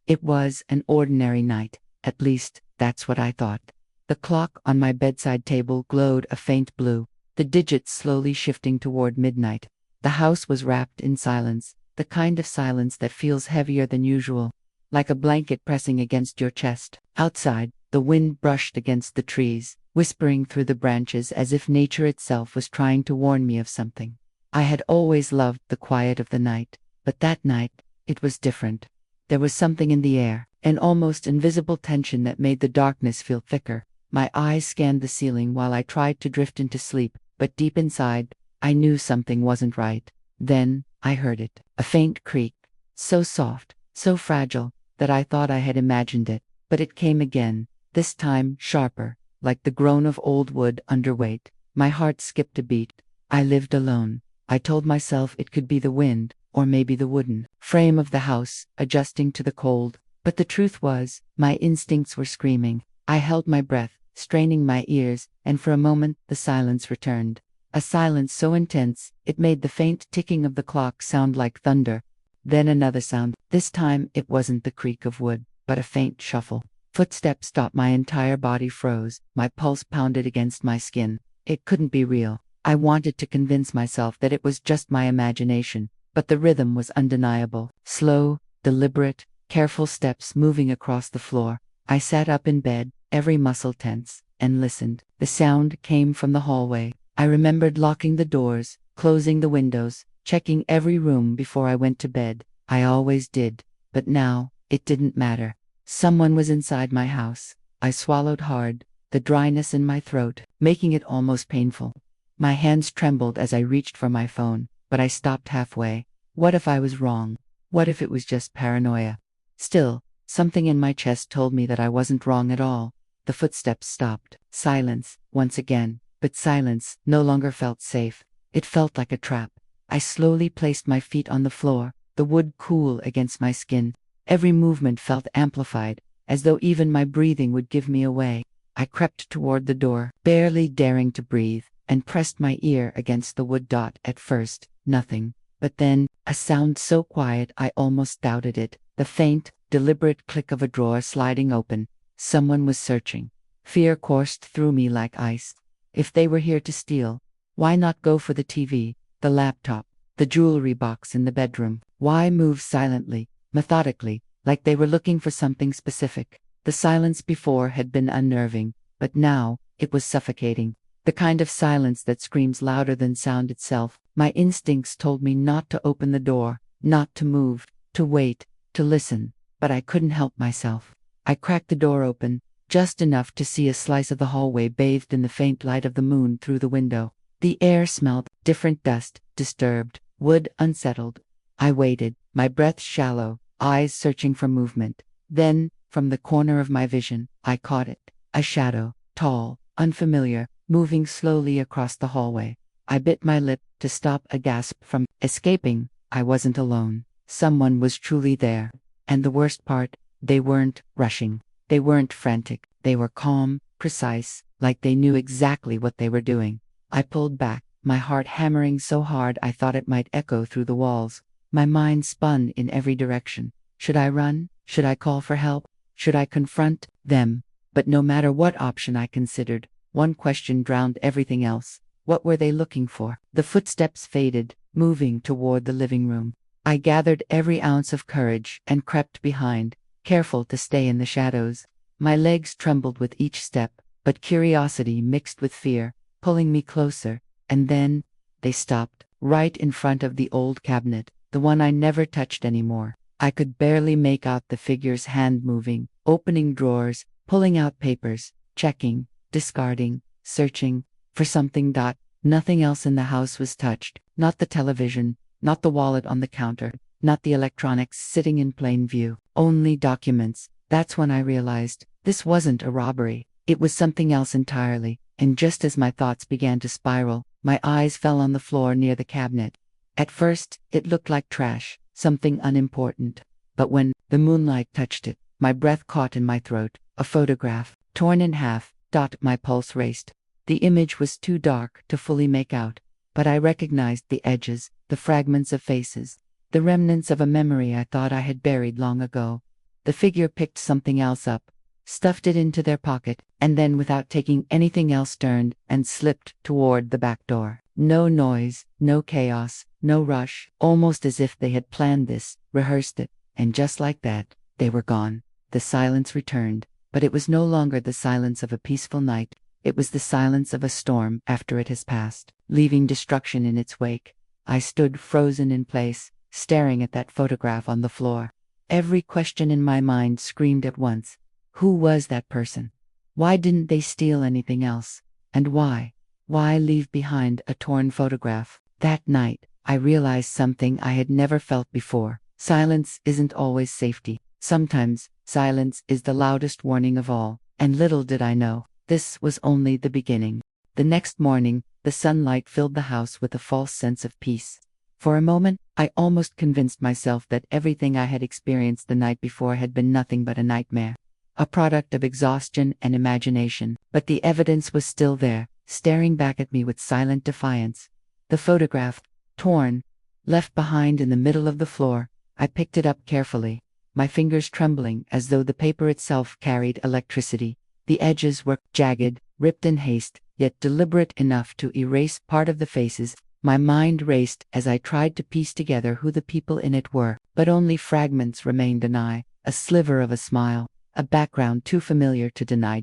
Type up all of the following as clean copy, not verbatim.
It was an ordinary night, at least, that's what I thought. The clock on my bedside table glowed a faint blue, the digits slowly shifting toward midnight. The house was wrapped in silence, the kind of silence that feels heavier than usual, like a blanket pressing against your chest. Outside, the wind brushed against the trees, whispering through the branches as if nature itself was trying to warn me of something. I had always loved the quiet of the night, but that night, it was different. There was something in the air, an almost invisible tension that made the darkness feel thicker. My eyes scanned the ceiling while I tried to drift into sleep, but deep inside, I knew something wasn't right. Then, I heard it, a faint creak, so soft, so fragile, that I thought I had imagined it, but it came again, this time sharper, like the groan of old wood under weight. My heart skipped a beat. I lived alone. I told myself it could be the wind, or maybe the wooden frame of the house, adjusting to the cold. But the truth was, my instincts were screaming. I held my breath, straining my ears, and for a moment the silence returned. A silence so intense, it made the faint ticking of the clock sound like thunder. Then another sound. This time it wasn't the creak of wood, but a faint shuffle. Footsteps stopped. My entire body froze. My pulse pounded against my skin. It couldn't be real. I wanted to convince myself that it was just my imagination, but the rhythm was undeniable. Slow, deliberate, careful steps moving across the floor. I sat up in bed, every muscle tense, and listened. The sound came from the hallway. I remembered locking the doors, closing the windows, checking every room before I went to bed. I always did, but now, it didn't matter. Someone was inside my house. I swallowed hard, the dryness in my throat, making it almost painful. My hands trembled as I reached for my phone, but I stopped halfway. What if I was wrong? What if it was just paranoia? Still, something in my chest told me that I wasn't wrong at all. The footsteps stopped. Silence, once again. But silence no longer felt safe. It felt like a trap. I slowly placed my feet on the floor, the wood cool against my skin. Every movement felt amplified, as though even my breathing would give me away. I crept toward the door, barely daring to breathe, and pressed my ear against the wood dot. At first, nothing. But then, a sound so quiet I almost doubted it. The faint, deliberate click of a drawer sliding open. Someone was searching. Fear coursed through me like ice. If they were here to steal, why not go for the TV, the laptop, the jewelry box in the bedroom? Why move silently, methodically, like they were looking for something specific? The silence before had been unnerving, but now, it was suffocating. The kind of silence that screams louder than sound itself. My instincts told me not to open the door, not to move, to wait, to listen, but I couldn't help myself. I cracked the door open, just enough to see a slice of the hallway bathed in the faint light of the moon through the window. The air smelled different, dust, disturbed, wood unsettled. I waited, my breath shallow, eyes searching for movement. Then, from the corner of my vision, I caught it. A shadow, tall, unfamiliar, moving slowly across the hallway. I bit my lip to stop a gasp from escaping. I wasn't alone. Someone was truly there. And the worst part, they weren't rushing. They weren't frantic. They were calm, precise, like they knew exactly what they were doing. I pulled back, my heart hammering so hard I thought it might echo through the walls. My mind spun in every direction. Should I run? Should I call for help? Should I confront them? But no matter what option I considered, one question drowned everything else. What were they looking for? The footsteps faded, moving toward the living room. I gathered every ounce of courage and crept behind, careful to stay in the shadows. My legs trembled with each step, but curiosity mixed with fear, pulling me closer. And then, they stopped, right in front of the old cabinet, the one I never touched anymore. I could barely make out the figure's hand moving, opening drawers, pulling out papers, checking, discarding, searching for something. Nothing else in the house was touched. Not the television, not the wallet on the counter, not the electronics sitting in plain view. Only documents. That's when I realized this wasn't a robbery. It was something else entirely. And just as my thoughts began to spiral, my eyes fell on the floor near the cabinet. At first, it looked like trash, something unimportant. But when the moonlight touched it, my breath caught in my throat. A photograph, torn in half. My pulse raced. The image was too dark to fully make out, but I recognized the edges, the fragments of faces, the remnants of a memory I thought I had buried long ago. The figure picked something else up, stuffed it into their pocket, and then without taking anything else turned and slipped toward the back door. No noise, no chaos, no rush, almost as if they had planned this, rehearsed it, and just like that, they were gone. The silence returned, but it was no longer the silence of a peaceful night. It was the silence of a storm after it has passed, leaving destruction in its wake. I stood frozen in place, staring at that photograph on the floor. Every question in my mind screamed at once. Who was that person? Why didn't they steal anything else? And why? Why leave behind a torn photograph? That night, I realized something I had never felt before. Silence isn't always safety. Sometimes, silence is the loudest warning of all. And little did I know, this was only the beginning. The next morning, the sunlight filled the house with a false sense of peace. For a moment, I almost convinced myself that everything I had experienced the night before had been nothing but a nightmare, a product of exhaustion and imagination. But the evidence was still there, staring back at me with silent defiance. The photograph, torn, left behind in the middle of the floor. I picked it up carefully, my fingers trembling as though the paper itself carried electricity. The edges were jagged, ripped in haste, yet deliberate enough to erase part of the faces. My mind raced as I tried to piece together who the people in it were, but only fragments remained: an eye, a sliver of a smile, a background too familiar to deny.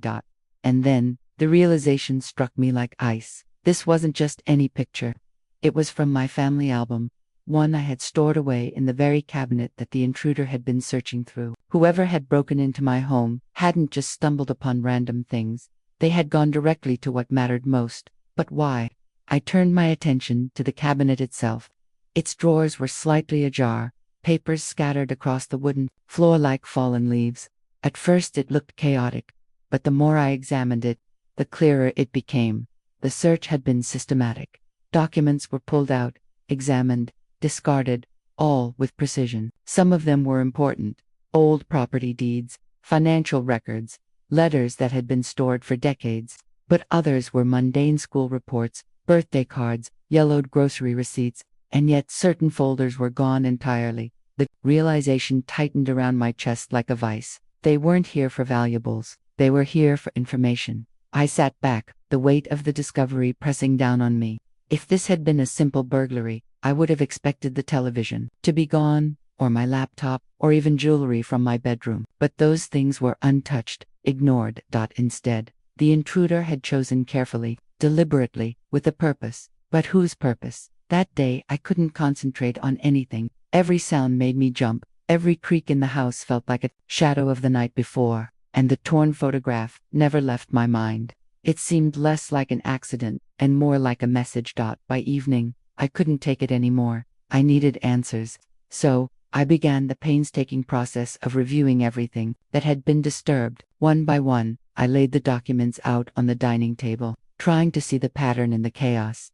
And then, the realization struck me like ice. This wasn't just any picture. It was from my family album, one I had stored away in the very cabinet that the intruder had been searching through. Whoever had broken into my home hadn't just stumbled upon random things. They had gone directly to what mattered most. But why? I turned my attention to the cabinet itself. Its drawers were slightly ajar, papers scattered across the wooden floor like fallen leaves. At first it looked chaotic, but the more I examined it, the clearer it became. The search had been systematic. Documents were pulled out, examined, discarded, all with precision. Some of them were important: old property deeds, financial records, letters that had been stored for decades. But others were mundane school reports, birthday cards, yellowed grocery receipts, and yet certain folders were gone entirely. The realization tightened around my chest like a vice. They weren't here for valuables. They were here for information. I sat back, the weight of the discovery pressing down on me. If this had been a simple burglary, I would have expected the television to be gone, or my laptop, or even jewelry from my bedroom. But those things were untouched, ignored. Instead, the intruder had chosen carefully, deliberately, with a purpose. But whose purpose? That day I couldn't concentrate on anything. Every sound made me jump. Every creak in the house felt like a shadow of the night before. And the torn photograph never left my mind. It seemed less like an accident and more like a message. By evening, I couldn't take it anymore. I needed answers. So, I began the painstaking process of reviewing everything that had been disturbed. One by one, I laid the documents out on the dining table, trying to see the pattern in the chaos.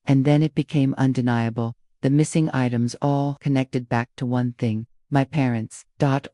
And then it became undeniable. The missing items all connected back to one thing: my parents.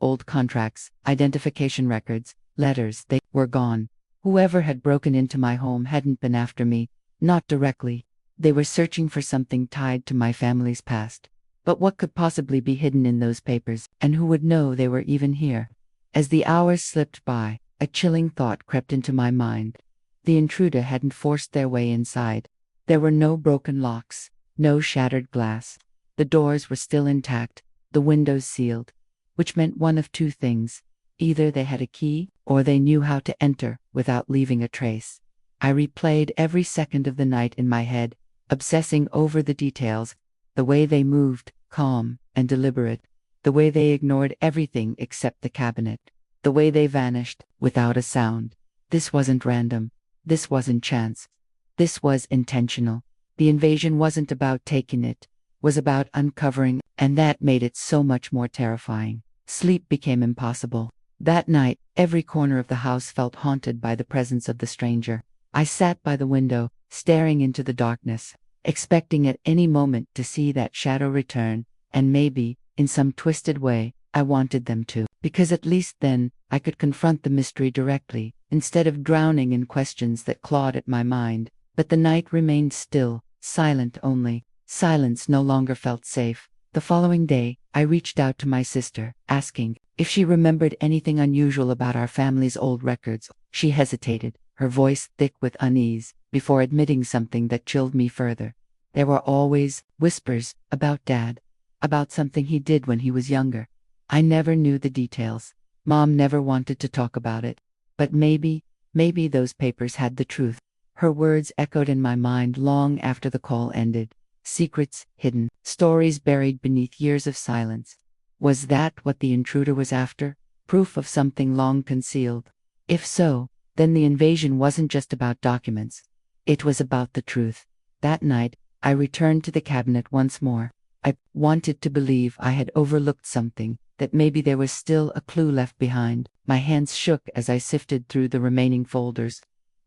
Old contracts, identification records, letters, they were gone. Whoever had broken into my home hadn't been after me, not directly. They were searching for something tied to my family's past. But what could possibly be hidden in those papers, and who would know they were even here? As the hours slipped by, a chilling thought crept into my mind. The intruder hadn't forced their way inside. There were no broken locks, no shattered glass. The doors were still intact, the windows sealed, which meant one of two things: either they had a key, or they knew how to enter without leaving a trace. I replayed every second of the night in my head, obsessing over the details: the way they moved, calm and deliberate; the way they ignored everything except the cabinet; the way they vanished without a sound. This wasn't random. This wasn't chance. This was intentional. The invasion wasn't about taking it, was about uncovering, and that made it so much more terrifying. Sleep became impossible. That night, every corner of the house felt haunted by the presence of the stranger. I sat by the window, staring into the darkness, expecting at any moment to see that shadow return, and maybe, in some twisted way, I wanted them to, because at least then, I could confront the mystery directly, instead of drowning in questions that clawed at my mind. But the night remained still, silent only. Silence no longer felt safe. The following day, I reached out to my sister, asking if she remembered anything unusual about our family's old records. She hesitated, her voice thick with unease, before admitting something that chilled me further. There were always whispers about Dad, about something he did when he was younger. I never knew the details. Mom never wanted to talk about it. But maybe those papers had the truth. Her words echoed in my mind long after the call ended. Secrets hidden, stories buried beneath years of silence. Was that what the intruder was after? Proof of something long concealed? If so, then the invasion wasn't just about documents. It was about the truth. That night, I returned to the cabinet once more. I wanted to believe I had overlooked something, that maybe there was still a clue left behind. My hands shook as I sifted through the remaining folders.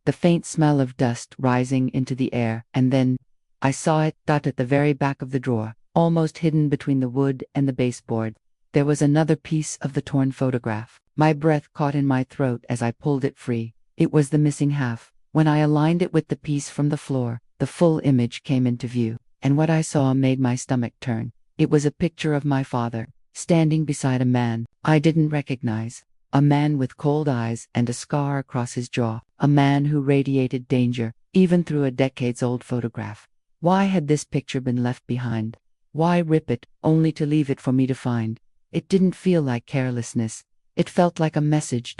The faint smell of dust rising into the air, and then I saw it at the very back of the drawer, almost hidden between the wood and the baseboard. There was another piece of the torn photograph. My breath caught in my throat as I pulled it free. It was the missing half. When I aligned it with the piece from the floor, the full image came into view, and what I saw made my stomach turn. It was a picture of my father, standing beside a man I didn't recognize. A man with cold eyes and a scar across his jaw. A man who radiated danger, even through a decades-old photograph. Why had this picture been left behind? Why rip it, only to leave it for me to find? It didn't feel like carelessness. It felt like a message,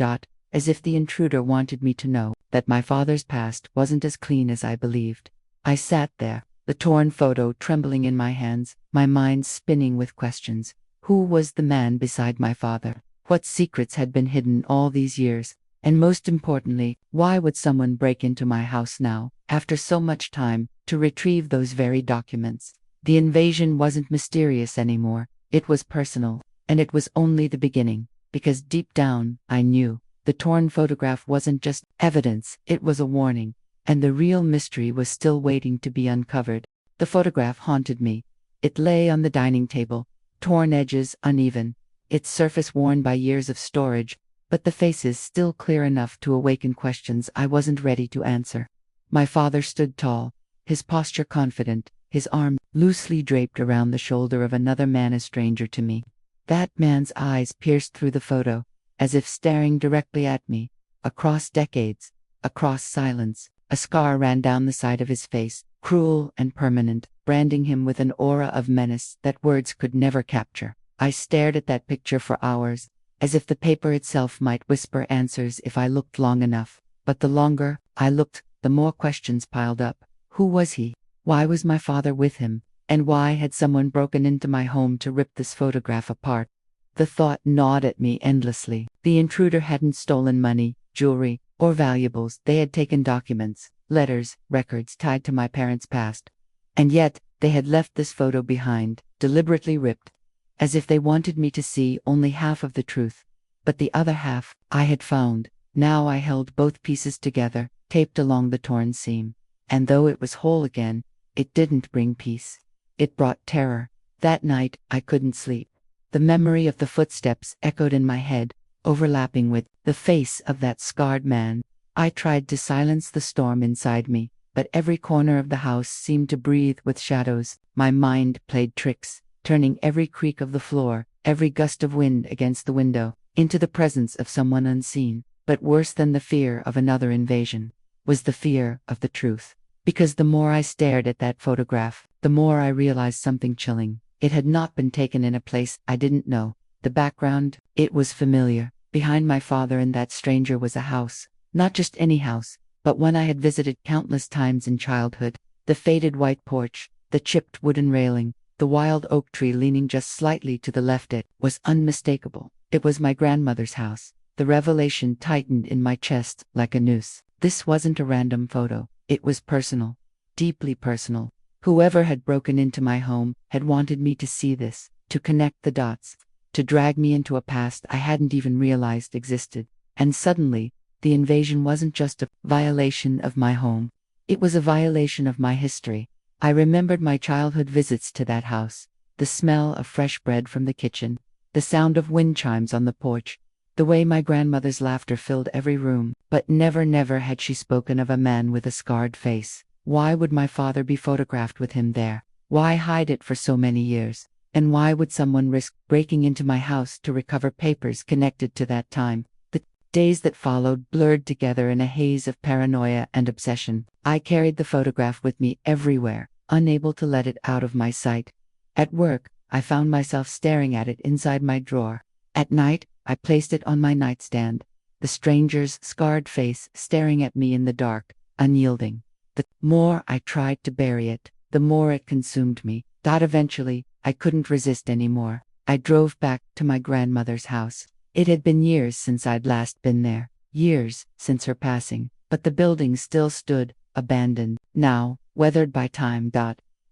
as if the intruder wanted me to know that my father's past wasn't as clean as I believed. I sat there, the torn photo trembling in my hands, my mind spinning with questions. Who was the man beside my father? What secrets had been hidden all these years? And most importantly, why would someone break into my house now, after so much time, to retrieve those very documents? The invasion wasn't mysterious anymore. It was personal, and it was only the beginning, because deep down, I knew, the torn photograph wasn't just evidence, it was a warning, and the real mystery was still waiting to be uncovered. The photograph haunted me. It lay on the dining table, torn edges uneven, its surface worn by years of storage, but the faces still clear enough to awaken questions I wasn't ready to answer. My father stood tall, his posture confident, his arm loosely draped around the shoulder of another man a stranger to me. That man's eyes pierced through the photo, as if staring directly at me. Across decades, across silence, a scar ran down the side of his face, cruel and permanent, branding him with an aura of menace that words could never capture. I stared at that picture for hours, as if the paper itself might whisper answers if I looked long enough. But the longer I looked, the more questions piled up. Who was he? Why was my father with him? And why had someone broken into my home to rip this photograph apart? The thought gnawed at me endlessly. The intruder hadn't stolen money, jewelry, or valuables. They had taken documents, letters, records tied to my parents' past. And yet, they had left this photo behind, deliberately ripped, as if they wanted me to see only half of the truth. But the other half, I had found. Now I held both pieces together, taped along the torn seam. And though it was whole again, it didn't bring peace. It brought terror. That night, I couldn't sleep. The memory of the footsteps echoed in my head, overlapping with the face of that scarred man. I tried to silence the storm inside me, but every corner of the house seemed to breathe with shadows. My mind played tricks, turning every creak of the floor, every gust of wind against the window, into the presence of someone unseen. But worse than the fear of another invasion was the fear of the truth. Because the more I stared at that photograph, the more I realized something chilling. It had not been taken in a place I didn't know. The background, it was familiar. Behind my father and that stranger was a house. Not just any house, but one I had visited countless times in childhood. The faded white porch, the chipped wooden railing, the wild oak tree leaning just slightly to the left. It was unmistakable. It was my grandmother's house. The revelation tightened in my chest like a noose. This wasn't a random photo. It was personal. Deeply personal. Whoever had broken into my home had wanted me to see this, to connect the dots, to drag me into a past I hadn't even realized existed. And suddenly, the invasion wasn't just a violation of my home. It was a violation of my history. I remembered my childhood visits to that house, the smell of fresh bread from the kitchen, the sound of wind chimes on the porch, the way my grandmother's laughter filled every room. But never had she spoken of a man with a scarred face. Why would my father be photographed with him there? Why hide it for so many years? And why would someone risk breaking into my house to recover papers connected to that time? The days that followed blurred together in a haze of paranoia and obsession. I carried the photograph with me everywhere, unable to let it out of my sight. At work, I found myself staring at it inside my drawer. At night, I placed it on my nightstand, the stranger's scarred face staring at me in the dark, unyielding. The more I tried to bury it, the more it consumed me. Eventually, I couldn't resist anymore. I drove back to my grandmother's house. It had been years since I'd last been there, years since her passing, but the building still stood, abandoned, now, weathered by time.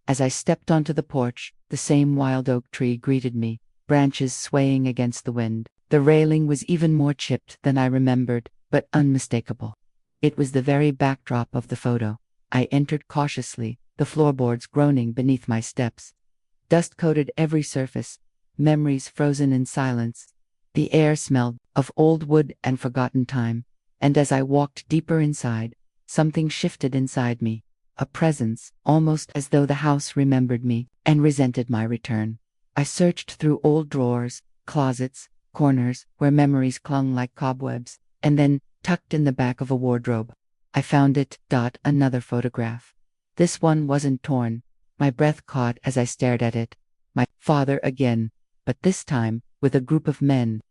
As I stepped onto the porch, the same wild oak tree greeted me, branches swaying against the wind. The railing was even more chipped than I remembered, but unmistakable. It was the very backdrop of the photo. I entered cautiously, the floorboards groaning beneath my steps. Dust coated every surface, memories frozen in silence. The air smelled of old wood and forgotten time, and as I walked deeper inside, something shifted inside me, a presence, almost as though the house remembered me and resented my return. I searched through old drawers, closets, corners where memories clung like cobwebs, and then, tucked in the back of a wardrobe, I found it. Another photograph. This one wasn't torn. My breath caught as I stared at it. My father again, but this time, with a group of men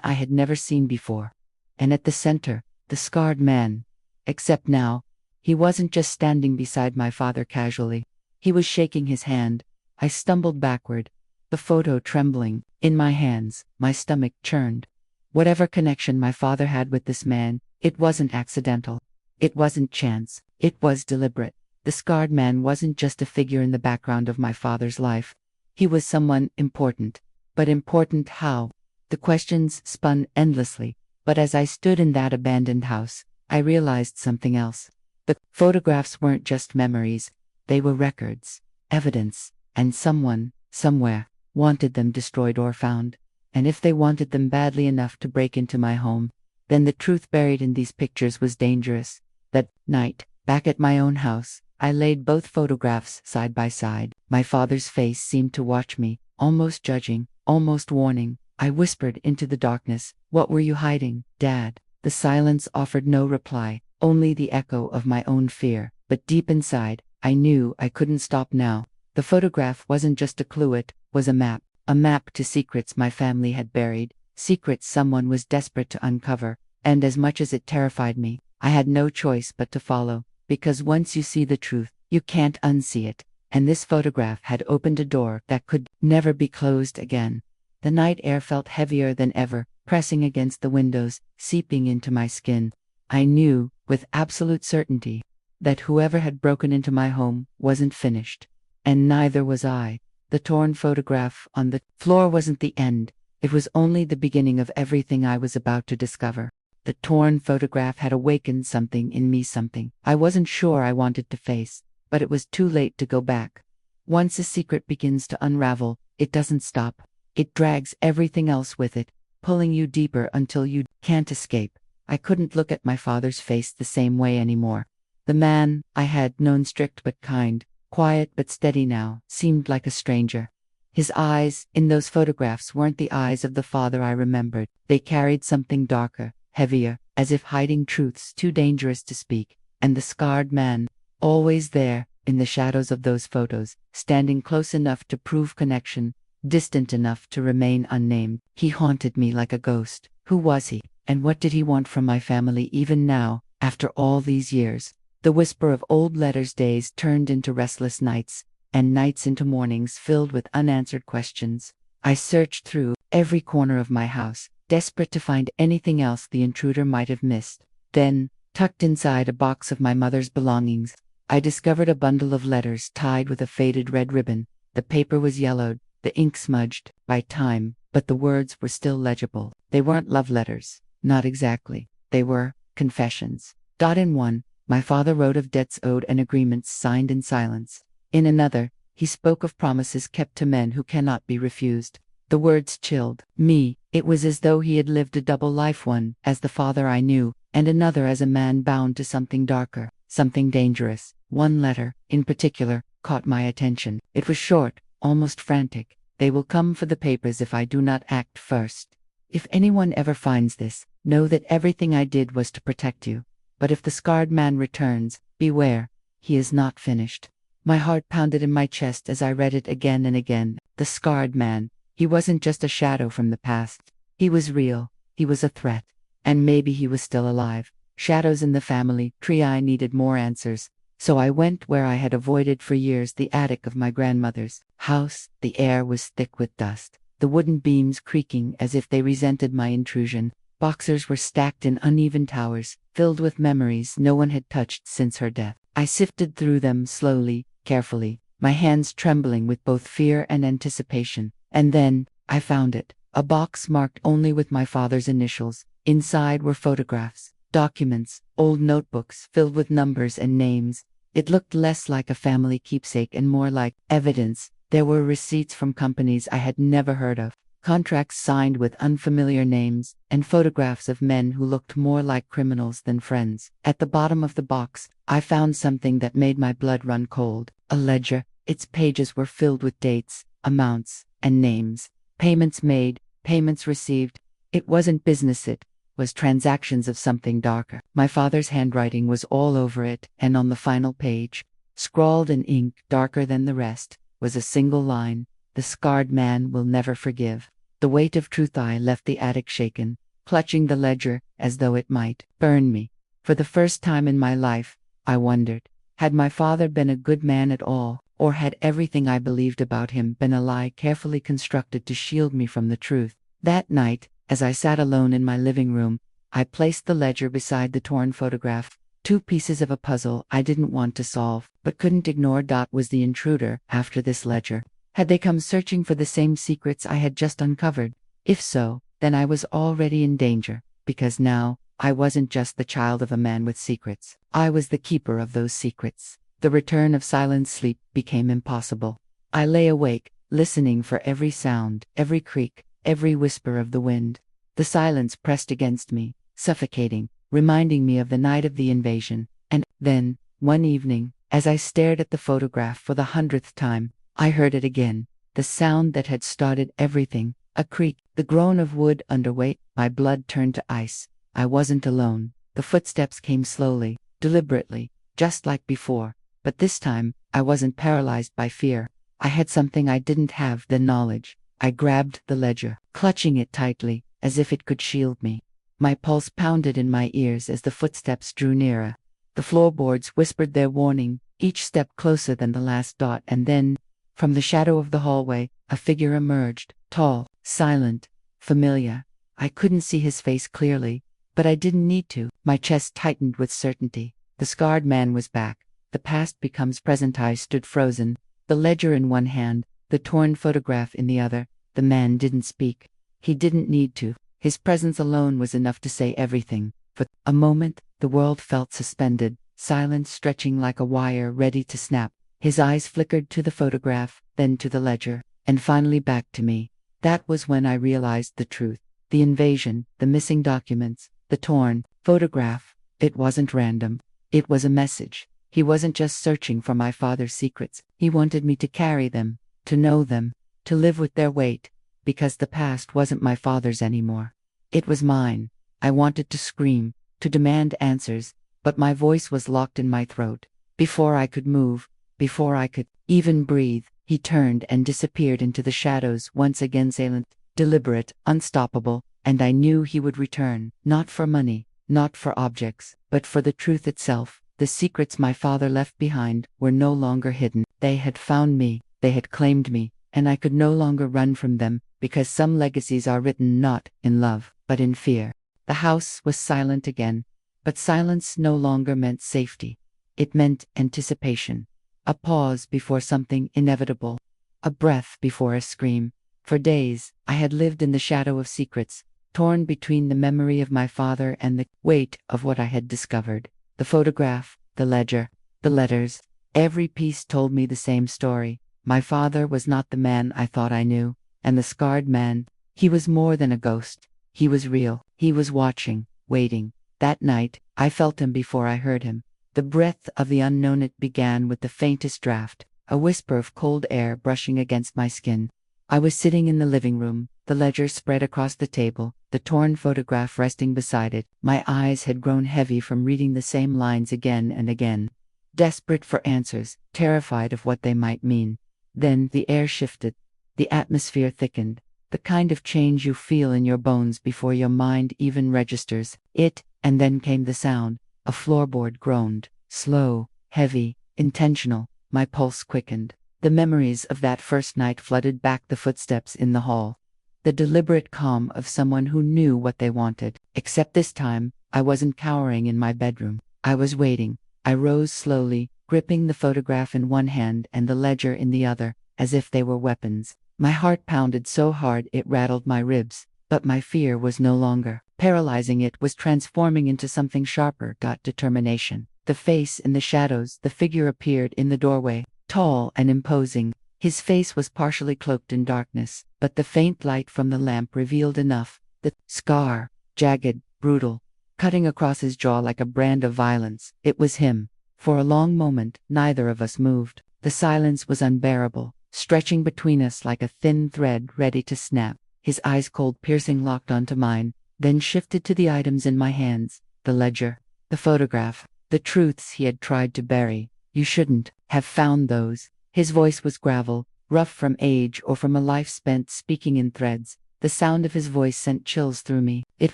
I had never seen before. And at the center, the scarred man. Except now, he wasn't just standing beside my father casually. He was shaking his hand. I stumbled backward, the photo trembling. In my hands, my stomach churned. Whatever connection my father had with this man, it wasn't accidental. It wasn't chance. It was deliberate. The scarred man wasn't just a figure in the background of my father's life. He was someone important. But important how? The questions spun endlessly, but as I stood in that abandoned house, I realized something else. The photographs weren't just memories. They were records, evidence, and someone, somewhere, wanted them destroyed or found. And if they wanted them badly enough to break into my home, then the truth buried in these pictures was dangerous. That night, back at my own house, I laid both photographs side by side. My father's face seemed to watch me, almost judging, almost warning. I whispered into the darkness, "What were you hiding, Dad?" The silence offered no reply, only the echo of my own fear. But deep inside, I knew I couldn't stop now. The photograph wasn't just a clue, it was a map to secrets my family had buried, secrets someone was desperate to uncover, and as much as it terrified me, I had no choice but to follow, because once you see the truth, you can't unsee it, and this photograph had opened a door that could never be closed again. The night air felt heavier than ever, pressing against the windows, seeping into my skin. I knew, with absolute certainty, that whoever had broken into my home wasn't finished. And neither was I. The torn photograph on the floor wasn't the end. It was only the beginning of everything I was about to discover. The torn photograph had awakened something in me, something I wasn't sure I wanted to face, but it was too late to go back. Once a secret begins to unravel, it doesn't stop. It drags everything else with it, pulling you deeper until you can't escape. I couldn't look at my father's face the same way anymore. The man I had known, strict but kind, quiet but steady, now seemed like a stranger. His eyes in those photographs weren't the eyes of the father I remembered. They carried something darker, heavier, as if hiding truths too dangerous to speak. And the scarred man, always there, in the shadows of those photos, standing close enough to prove connection, distant enough to remain unnamed. He haunted me like a ghost. Who was he, and what did he want from my family even now, after all these years? The whisper of old letters, days turned into restless nights, and nights into mornings filled with unanswered questions. I searched through every corner of my house, desperate to find anything else the intruder might have missed. Then, tucked inside a box of my mother's belongings, I discovered a bundle of letters tied with a faded red ribbon. The paper was yellowed, the ink smudged by time, but the words were still legible. They weren't love letters, not exactly. They were confessions. In one, my father wrote of debts owed and agreements signed in silence. In another, he spoke of promises kept to men who cannot be refused. The words chilled me. It was as though he had lived a double life, one as the father I knew, and another as a man bound to something darker, something dangerous. One letter, in particular, caught my attention. It was short, almost frantic. They will come for the papers if I do not act first. If anyone ever finds this, know that everything I did was to protect you. But if the scarred man returns, beware, he is not finished." My heart pounded in my chest as I read it again and again. The scarred man. He wasn't just a shadow from the past. He was real. He was a threat. And maybe he was still alive. Shadows in the family tree. I needed more answers. So I went where I had avoided for years, the attic of my grandmother's house. The air was thick with dust, the wooden beams creaking as if they resented my intrusion. Boxers were stacked in uneven towers, filled with memories no one had touched since her death. I sifted through them slowly, carefully, my hands trembling with both fear and anticipation. And then, I found it. A box marked only with my father's initials. Inside were photographs, documents, old notebooks filled with numbers and names. It looked less like a family keepsake and more like evidence. There were receipts from companies I had never heard of, contracts signed with unfamiliar names, and photographs of men who looked more like criminals than friends. At the bottom of the box, I found something that made my blood run cold. A ledger. Its pages were filled with dates, amounts, and names. Payments made, payments received. It wasn't business, it was transactions of something darker. My father's handwriting was all over it, and on the final page, scrawled in ink darker than the rest, was a single line: "The scarred man will never forgive." The weight of truth. I left the attic shaken, clutching the ledger as though it might burn me. For the first time in my life, I wondered, had my father been a good man at all, or had everything I believed about him been a lie carefully constructed to shield me from the truth? That night, as I sat alone in my living room, I placed the ledger beside the torn photograph. Two pieces of a puzzle I didn't want to solve, but couldn't ignore. Was the intruder after this ledger? Had they come searching for the same secrets I had just uncovered? If so, then I was already in danger, because now, I wasn't just the child of a man with secrets. I was the keeper of those secrets. The return of silent sleep became impossible. I lay awake, listening for every sound, every creak, every whisper of the wind. The silence pressed against me, suffocating, reminding me of the night of the invasion. And then, one evening, as I stared at the photograph for the 100th time, I heard it again, the sound that had started everything, a creak, the groan of wood under weight. My blood turned to ice. I wasn't alone. The footsteps came slowly, deliberately, just like before, but this time, I wasn't paralyzed by fear. I had something I didn't have: the knowledge. I grabbed the ledger, clutching it tightly, as if it could shield me. My pulse pounded in my ears as the footsteps drew nearer. The floorboards whispered their warning, each step closer than the last. And then, from the shadow of the hallway, a figure emerged, tall, silent, familiar. I couldn't see his face clearly, but I didn't need to. My chest tightened with certainty. The scarred man was back. The past becomes present. I stood frozen, the ledger in one hand, the torn photograph in the other. The man didn't speak. He didn't need to. His presence alone was enough to say everything. For a moment, the world felt suspended, silence stretching like a wire ready to snap. His eyes flickered to the photograph, then to the ledger, and finally back to me. That was when I realized the truth. The invasion, the missing documents, the torn photograph. It wasn't random. It was a message. He wasn't just searching for my father's secrets. He wanted me to carry them, to know them, to live with their weight, because the past wasn't my father's anymore. It was mine. I wanted to scream, to demand answers, but my voice was locked in my throat. Before I could move, before I could even breathe, he turned and disappeared into the shadows once again, silent, deliberate, unstoppable, and I knew he would return, not for money, not for objects, but for the truth itself. The secrets my father left behind were no longer hidden. They had found me, they had claimed me, and I could no longer run from them, because some legacies are written not in love, but in fear. The house was silent again, but silence no longer meant safety. It meant anticipation. A pause before something inevitable. A breath before a scream. For days, I had lived in the shadow of secrets, torn between the memory of my father and the weight of what I had discovered. The photograph, the ledger, the letters, every piece told me the same story. My father was not the man I thought I knew, and the scarred man, he was more than a ghost. He was real. He was watching, waiting. That night, I felt him before I heard him. The breath of the unknown. It began with the faintest draft, a whisper of cold air brushing against my skin. I was sitting in the living room, the ledger spread across the table, the torn photograph resting beside it. My eyes had grown heavy from reading the same lines again and again. Desperate for answers, terrified of what they might mean. Then the air shifted. The atmosphere thickened. The kind of change you feel in your bones before your mind even registers it, and then came the sound. A floorboard groaned. Slow, heavy, intentional. My pulse quickened. The memories of that first night flooded back, the footsteps in the hall. The deliberate calm of someone who knew what they wanted. Except this time, I wasn't cowering in my bedroom. I was waiting. I rose slowly, gripping the photograph in one hand and the ledger in the other, as if they were weapons. My heart pounded so hard it rattled my ribs, but my fear was no longer paralyzing. It was transforming into something sharper. Determination. The face in the shadows, the figure appeared in the doorway, tall and imposing. His face was partially cloaked in darkness, but the faint light from the lamp revealed enough. The scar, jagged, brutal, cutting across his jaw like a brand of violence. It was him. For a long moment, neither of us moved. The silence was unbearable, stretching between us like a thin thread ready to snap. His eyes, cold, piercing, locked onto mine, then shifted to the items in my hands. The ledger, the photograph, the truths he had tried to bury. You shouldn't have found those. His voice was gravel, rough from age or from a life spent speaking in threads. The sound of his voice sent chills through me. It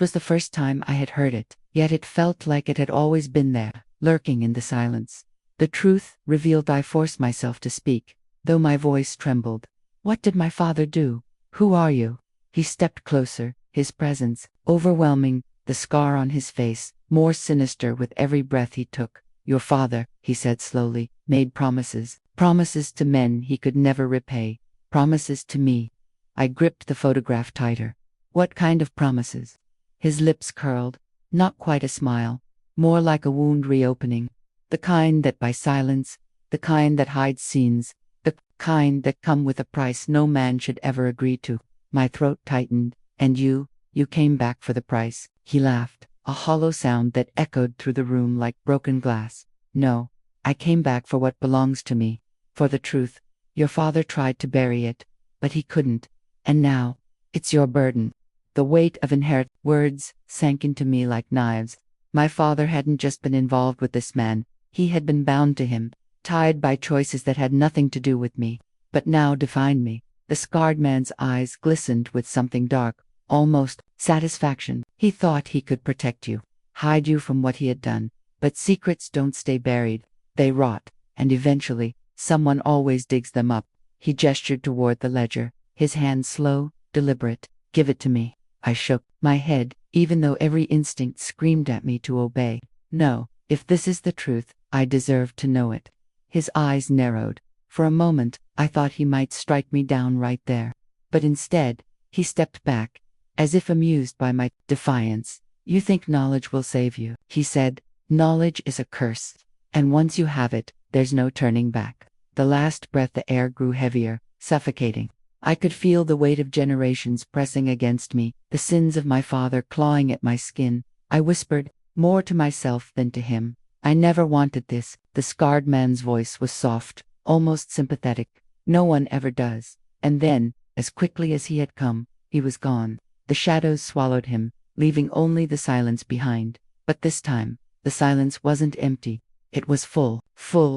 was the first time I had heard it, yet it felt like it had always been there, lurking in the silence. The truth revealed. I forced myself to speak, though my voice trembled. What did my father do? Who are you? He stepped closer, his presence overwhelming, the scar on his face more sinister with every breath he took. Your father, he said slowly, made promises. Promises to men he could never repay. Promises to me. I gripped the photograph tighter. What kind of promises? His lips curled. Not quite a smile. More like a wound reopening. The kind that buys silence. The kind that hides scenes. The kind that come with a price no man should ever agree to. My throat tightened. And you came back for the price. He laughed, a hollow sound that echoed through the room like broken glass. No, I came back for what belongs to me. For the truth. Your father tried to bury it, but he couldn't. And now, it's your burden. The weight of inherited words sank into me like knives. My father hadn't just been involved with this man, he had been bound to him, tied by choices that had nothing to do with me, but now defined me. The scarred man's eyes glistened with something dark, almost satisfaction. He thought he could protect you, hide you from what he had done. But secrets don't stay buried, they rot, and eventually, someone always digs them up. He gestured toward the ledger, his hand slow, deliberate. Give it to me. I shook my head, even though every instinct screamed at me to obey. No, if this is the truth, I deserve to know it. His eyes narrowed. For a moment, I thought he might strike me down right there. But instead, he stepped back, as if amused by my defiance. You think knowledge will save you, he said. Knowledge is a curse, and once you have it, there's no turning back. The last breath, the air grew heavier, suffocating. I could feel the weight of generations pressing against me, the sins of my father clawing at my skin. I whispered, more to myself than to him. I never wanted this. The scarred man's voice was soft, almost sympathetic. No one ever does. And then, as quickly as he had come, he was gone. The shadows swallowed him, leaving only the silence behind. But this time, the silence wasn't empty. It was full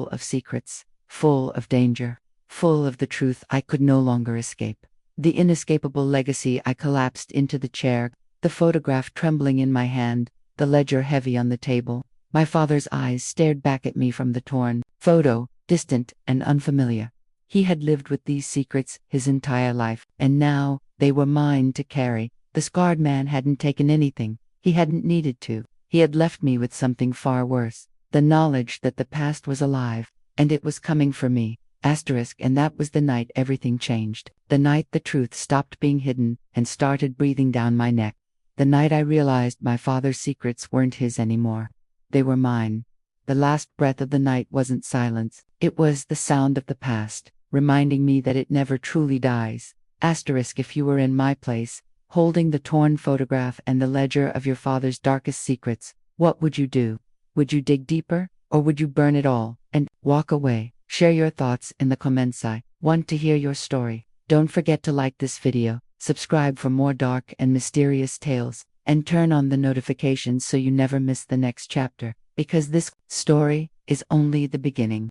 of secrets, full of danger, full of the truth I could no longer escape. The inescapable legacy. I collapsed into the chair, the photograph trembling in my hand, the ledger heavy on the table. My father's eyes stared back at me from the torn photo, distant and unfamiliar. He had lived with these secrets his entire life, and now they were mine to carry. The scarred man hadn't taken anything. He hadn't needed to. He had left me with something far worse. The knowledge that the past was alive, and it was coming for me. And that was the night everything changed. The night the truth stopped being hidden and started breathing down my neck. The night I realized my father's secrets weren't his anymore. They were mine. The last breath of the night wasn't silence. It was the sound of the past, reminding me that it never truly dies. If you were in my place, holding the torn photograph and the ledger of your father's darkest secrets, what would you do? Would you dig deeper, or would you burn it all and walk away? Share your thoughts in the comments. I want to hear your story. Don't forget to like this video, subscribe for more dark and mysterious tales, and turn on the notifications so you never miss the next chapter, because this story is only the beginning.